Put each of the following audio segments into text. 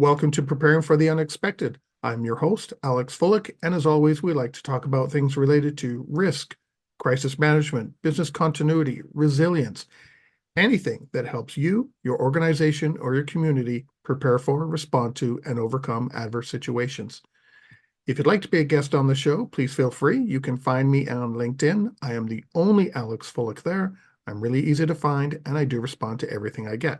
Welcome to Preparing for the Unexpected. I'm your host, Alex Fullick, and as always, we like to talk about things related to risk, crisis management, business continuity, resilience, anything that helps you, your organization, or your community prepare for, respond to, and overcome adverse situations. If you'd like to be a guest on the show, please feel free. You can find me on LinkedIn. I am the only Alex Fullick there. I'm really easy to find, and I do respond to everything I get.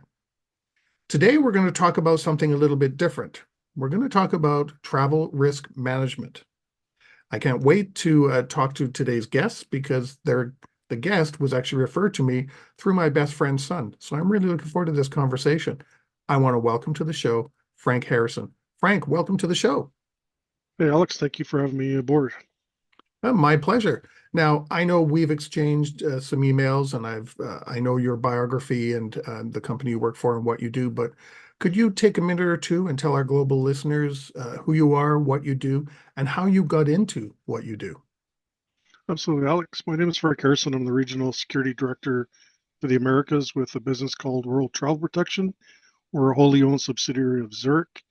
Today, we're going to talk about something a little bit different. We're going to talk about travel risk management. I can't wait to talk to today's guests because the guest was actually referred to me through my best friend's son. So I'm really looking forward to this conversation. I want to welcome to the show, Frank Harrison. Frank, welcome to the show. Hey, Alex, thank you for having me aboard. My pleasure. Now, I know we've exchanged some emails, and I know your biography and the company you work for and what you do. But could you take a minute or two and tell our global listeners who you are, what you do, and how you got into what you do? Absolutely, Alex. My name is Frank Harrison. I'm the Regional Security Director for the Americas with a business called World Travel Protection. We're a wholly owned subsidiary of Zurich.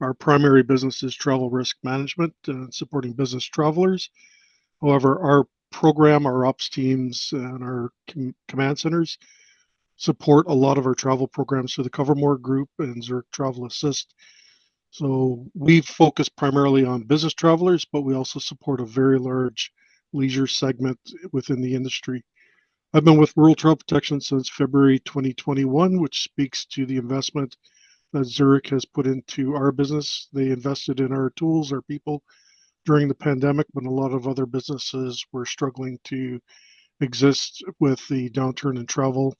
Our primary business is travel risk management and supporting business travelers. However, our program, our ops teams, and our command centers support a lot of our travel programs through the Covermore Group and Zurich Travel Assist. So we focus primarily on business travelers, but we also support a very large leisure segment within the industry. I've been with Rural Travel Protection since February 2021, which speaks to the investment that Zurich has put into our business. They invested in our tools, our people during the pandemic when a lot of other businesses were struggling to exist with the downturn in travel.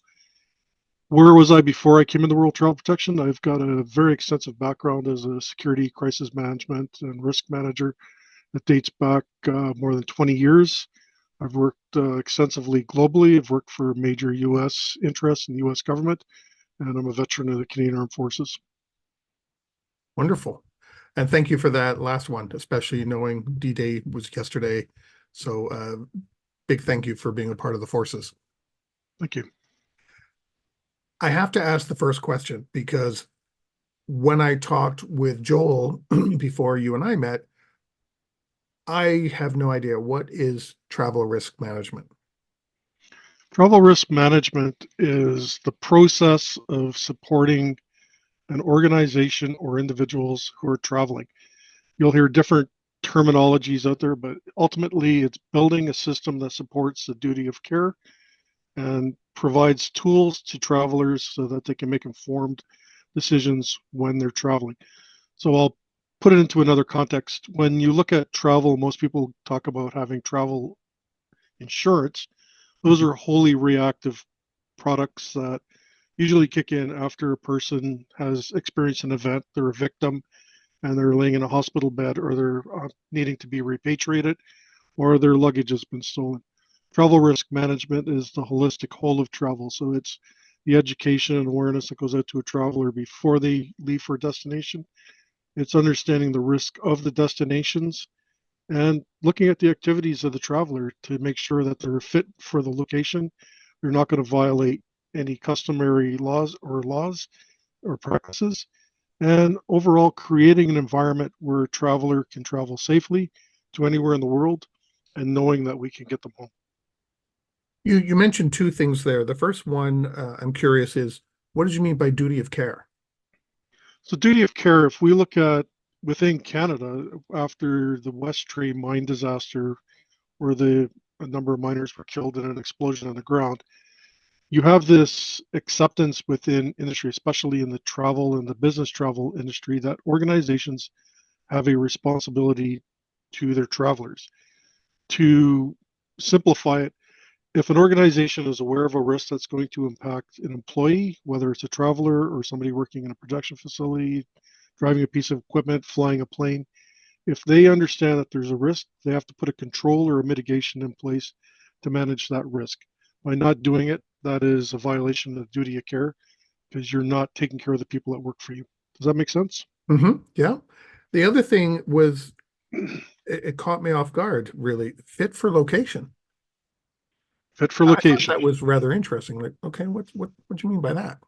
Where was I before I came into World Travel Protection? I've got a very extensive background as a security crisis management and risk manager that dates back more than 20 years. I've worked extensively globally. I've worked for major U.S. interests in the U.S. government, and I'm a veteran of the Canadian Armed Forces. Wonderful. And thank you for that last one, especially knowing D-Day was yesterday. So big thank you for being a part of the forces. Thank you. I have to ask the first question because when I talked with Joel before you and I met, I have no idea what is travel risk management. Travel risk management is the process of supporting an organization or individuals who are traveling. You'll hear different terminologies out there, but ultimately it's building a system that supports the duty of care and provides tools to travelers so that they can make informed decisions when they're traveling. So I'll put it into another context. When you look at travel, most people talk about having travel insurance. Those Mhm. are wholly reactive products that usually kick in after a person has experienced an event, they're a victim, and they're laying in a hospital bed, or they're needing to be repatriated, or their luggage has been stolen. Travel risk management is the holistic whole of travel. So it's the education and awareness that goes out to a traveler before they leave for a destination. It's understanding the risk of the destinations and looking at the activities of the traveler to make sure that they're fit for the location. They're not going to violate any customary laws or practices, and overall creating an environment where a traveler can travel safely to anywhere in the world and knowing that we can get them home. You mentioned two things there. The first one I'm curious is what did you mean by duty of care? So duty of care, if we look at within Canada after the West Tree mine disaster where a number of miners were killed in an explosion on the ground, you have this acceptance within industry, especially in the travel and the business travel industry, that organizations have a responsibility to their travelers. To simplify it, if an organization is aware of a risk that's going to impact an employee, whether it's a traveler or somebody working in a production facility, driving a piece of equipment, flying a plane, if they understand that there's a risk, they have to put a control or a mitigation in place to manage that risk. By not doing it, that is a violation of duty of care because you're not taking care of the people that work for you. Does that make sense? Yeah. The other thing was it caught me off guard, really. Fit for location. Fit for I thought location. that was rather interesting. Like, okay, what do you mean by that?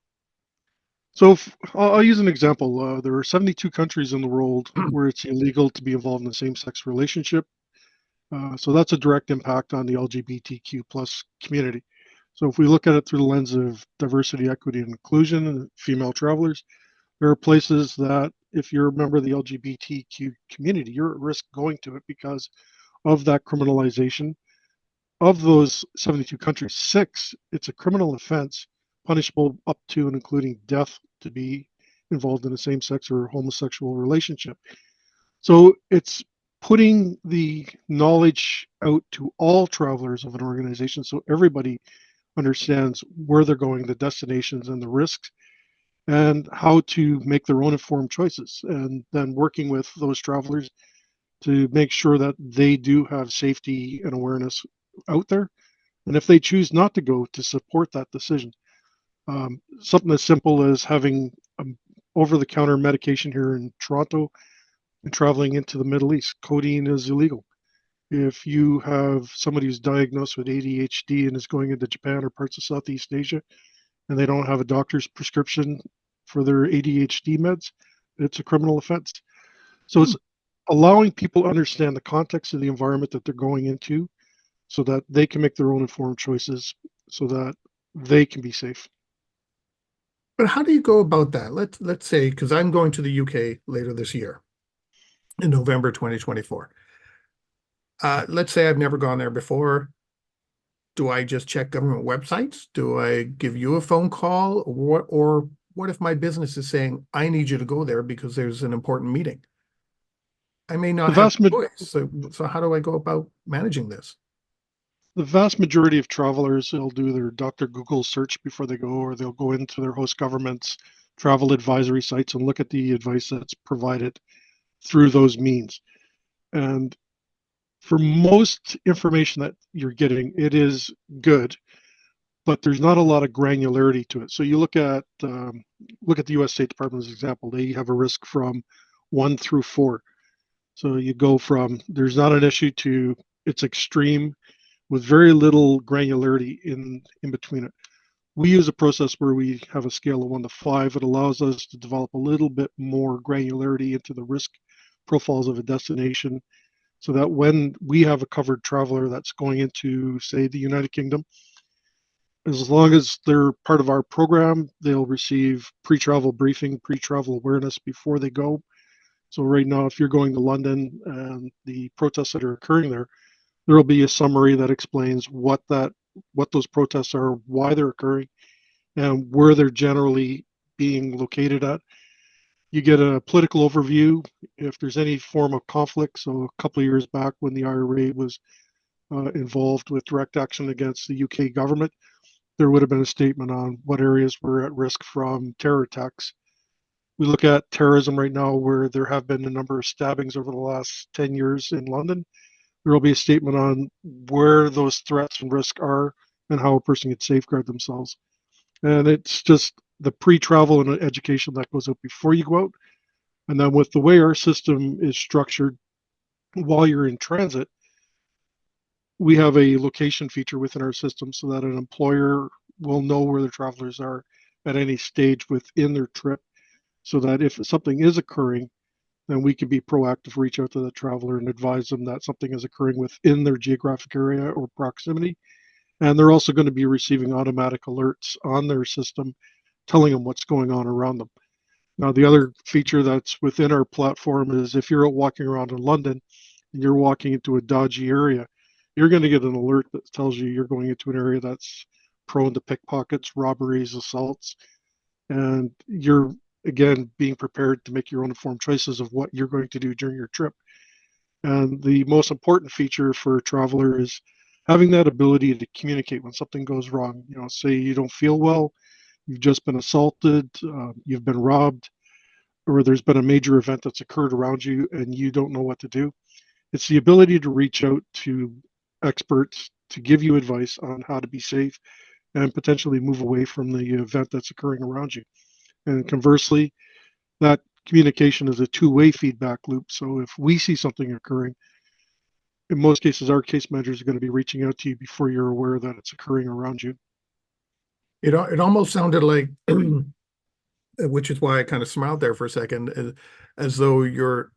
So I'll use an example. There are 72 countries in the world where it's illegal to be involved in a same-sex relationship. So that's a direct impact on the LGBTQ plus community. So if we look at it through the lens of diversity, equity, and inclusion, and female travelers, there are places that if you're a member of the LGBTQ community, you're at risk going to it because of that criminalization. Of those 72 countries, six, it's a criminal offense punishable up to and including death to be involved in a same sex or homosexual relationship. So it's putting the knowledge out to all travelers of an organization so everybody understands where they're going, the destinations and the risks, and how to make their own informed choices. And then working with those travelers to make sure that they do have safety and awareness out there. And if they choose not to go, to support that decision. Something as simple as having over the counter medication here in Toronto and traveling into the Middle East. Codeine is illegal. If you have somebody who's diagnosed with ADHD and is going into Japan or parts of Southeast Asia and they don't have a doctor's prescription for their ADHD meds, it's a criminal offense. So Hmm. it's allowing people to understand the context of the environment that they're going into so that they can make their own informed choices so that they can be safe. But how do you go about that? Let's say, because I'm going to the UK later this year in November 2024. Let's say I've never gone there before. Do I just check government websites? Do I give you a phone call? Or what if my business is saying, I need you to go there because there's an important meeting? I may The not have vast ma- a choice. So how do I go about managing this? the vast majority of travelers will do their Dr. Google search before they go, or they'll go into their host government's travel advisory sites and look at the advice that's provided through those means. And for most information that you're getting, it is good, but there's not a lot of granularity to it. So you look at the U.S. State Department as an example. They have a risk from 1 through 4. So you go from there's not an issue to it's extreme with very little granularity in between it. We use a process where we have a scale of 1 to 5. It allows us to develop a little bit more granularity into the risk profiles of a destination so that when we have a covered traveler that's going into, say, the United Kingdom, as long as they're part of our program, they'll receive pre-travel briefing, pre-travel awareness before they go. So right now, if you're going to London and the protests that are occurring there, there will be a summary that explains what those protests are, why they're occurring, and where they're generally being located at. You get a political overview if there's any form of conflict. So a couple of years back, when the IRA was involved with direct action against the UK government, there would have been a statement on what areas were at risk from terror attacks. We look at terrorism right now, where there have been a number of stabbings over the last 10 years in London. There will be a statement on where those threats and risks are and how a person can safeguard themselves. And it's just the pre-travel and education that goes out before you go out. And then with the way our system is structured, while you're in transit, we have a location feature within our system so that an employer will know where the travelers are at any stage within their trip so that if something is occurring, then we can be proactive, reach out to the traveler and advise them that something is occurring within their geographic area or proximity. And they're also going to be receiving automatic alerts on their system telling them what's going on around them. Now, the other feature that's within our platform is if you're out walking around in London and you're walking into a dodgy area, you're going to get an alert that tells you you're going into an area that's prone to pickpockets, robberies, assaults, and you're again being prepared to make your own informed choices of what you're going to do during your trip. And the most important feature for a traveler is having that ability to communicate when something goes wrong. You know, say you don't feel well, you've just been assaulted, you've been robbed, or there's been a major event that's occurred around you and you don't know what to do. It's the ability to reach out to experts to give you advice on how to be safe and potentially move away from the event that's occurring around you. And conversely, that communication is a two-way feedback loop. So if we see something occurring, in most cases, our case managers are going to be reaching out to you before you're aware that it's occurring around you. It almost sounded like which is why I kind of smiled there for a second, as though you're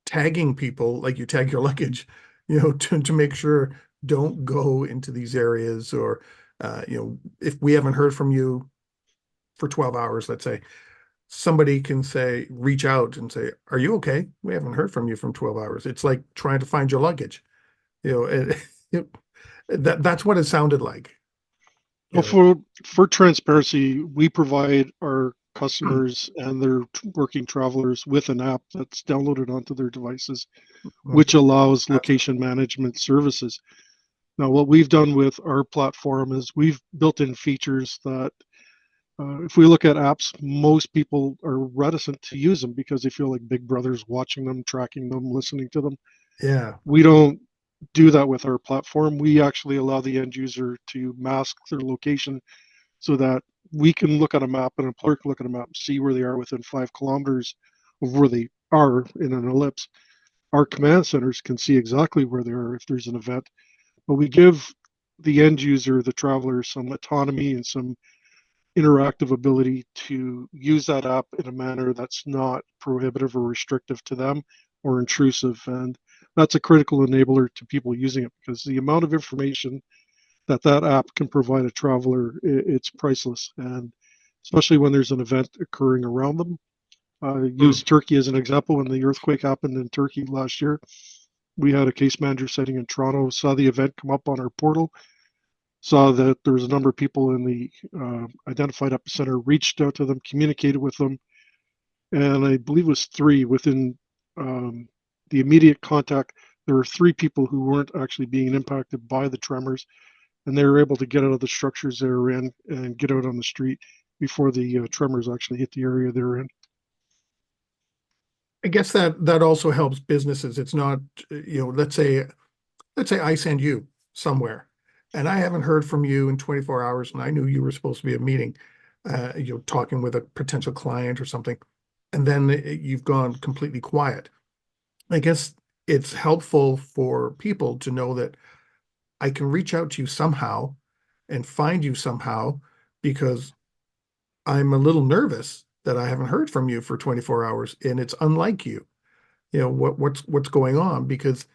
tagging people like you tag your luggage, to make sure don't go into these areas or, if we haven't heard from you for 12 hours, let's say, somebody can say, reach out and say, are you okay? We haven't heard from you from 12 hours. It's like trying to find your luggage, and that's what it sounded like, you Well, know. for transparency, we provide our customers and their working travelers with an app that's downloaded onto their devices, Mm, which allows location management services. Now, what we've done with our platform is we've built in features that, if we look at apps, most people are reticent to use them because they feel like Big Brother's watching them, tracking them, listening to them. yeah. We don't do that with our platform. We actually allow the end user to mask their location so that we can look at a map and an employer can look at a map and see where they are within 5 kilometers of where they are in an ellipse. Our command centers can see exactly where they are if there's an event, but we give the end user, the traveler, some autonomy and some interactive ability to use that app in a manner that's not prohibitive or restrictive to them or intrusive. And that's a critical enabler to people using it because the amount of information that app can provide a traveler, it's priceless. And especially when there's an event occurring around them. Mm. Use Turkey as an example. When the earthquake happened in Turkey last year, we had a case manager sitting in Toronto, saw the event come up on our portal, saw that there was a number of people in the identified epicenter, reached out to them, communicated with them, and I believe it was three within um, the immediate contact. There were three people who weren't actually being impacted by the tremors, and they were able to get out of the structures they were in and get out on the street before the tremors actually hit the area they were in. I guess that also helps businesses. It's not, let's say I send you somewhere and I haven't heard from you in 24 hours and I knew you were supposed to be a meeting, talking with a potential client or something, and then you've gone completely quiet. I guess it's helpful for people to know that I can reach out to you somehow and find you somehow because I'm a little nervous that I haven't heard from you for 24 hours and it's unlike you. What's going on? Because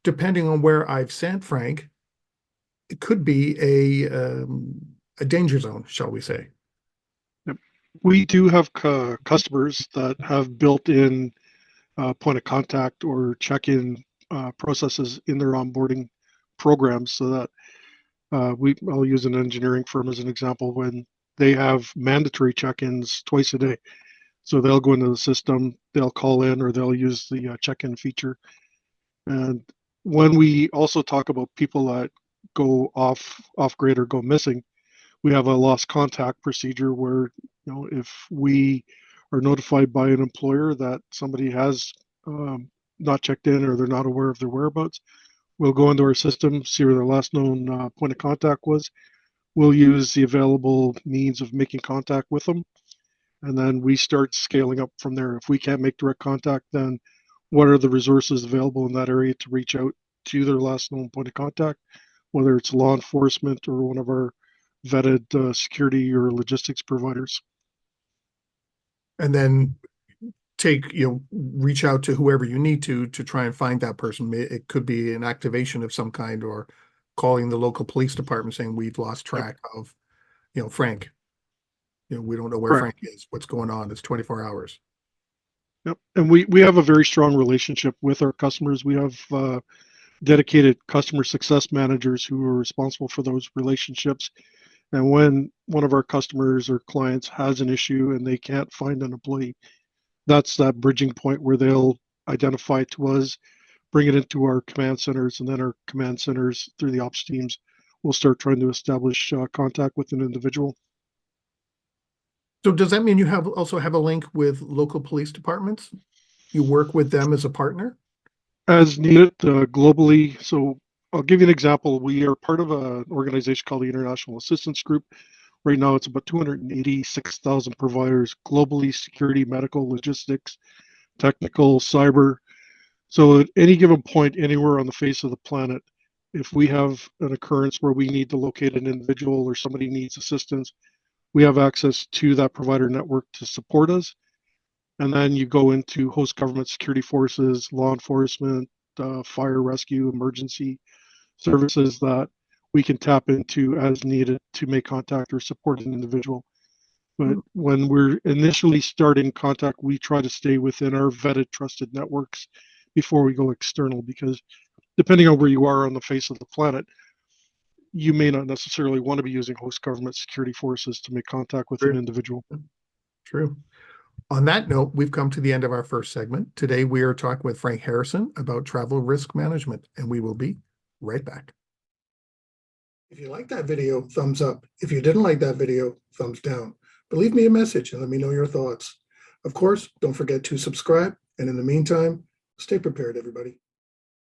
depending on where I've sent Frank, it could be a danger zone, shall we say. Yep. We do have customers that have built in point of contact or check-in processes in their onboarding programs so that I'll use an engineering firm as an example when they have mandatory check-ins twice a day. So they'll go into the system, they'll call in, or they'll use the check-in feature. And when we also talk about people that go off grid or go missing, we have a lost contact procedure where, if we are notified by an employer that somebody has not checked in or they're not aware of their whereabouts, we'll go into our system, see where their last known point of contact was. We'll use the available means of making contact with them, and then we start scaling up from there. If we can't make direct contact, then what are the resources available in that area to reach out to their last known point of contact, whether it's law enforcement or one of our vetted security or logistics providers. And then reach out to whoever you need to try and find that person. It could be an activation of some kind or calling the local police department saying we've lost Yep, track of, Frank. We don't know where correct. Frank is, what's going on. It's 24 hours. Yep. And we have a very strong relationship with our customers. We have dedicated customer success managers who are responsible for those relationships. And when one of our customers or clients has an issue and they can't find an employee, that's that bridging point where they'll identify to us, bring it into our command centers, and then our command centers through the ops teams will start trying to establish contact with an individual. So does that mean you also have a link with local police departments? You work with them as a partner? As needed globally. So I'll give you an example. We are part of an organization called the International Assistance Group. Right now, it's about 286,000 providers globally: security, medical, logistics, technical, cyber. So at any given point, anywhere on the face of the planet, if we have an occurrence where we need to locate an individual or somebody needs assistance, we have access to that provider network to support us. And then you go into host government security forces, law enforcement, fire rescue, emergency services that we can tap into as needed to make contact or support an individual. But when we're initially starting contact, we try to stay within our vetted, trusted networks before we go external, because depending on where you are on the face of the planet, you may not necessarily want to be using host government security forces to make contact with an True. individual. True. On that note, we've come to the end of our first segment. Today, we are talking with Frank Harrison about travel risk management, and we will be right back. If you like that video, thumbs up. If you didn't like that video, thumbs down. But leave me a message and let me know your thoughts. Of course, don't forget to subscribe. And in the meantime, stay prepared, everybody.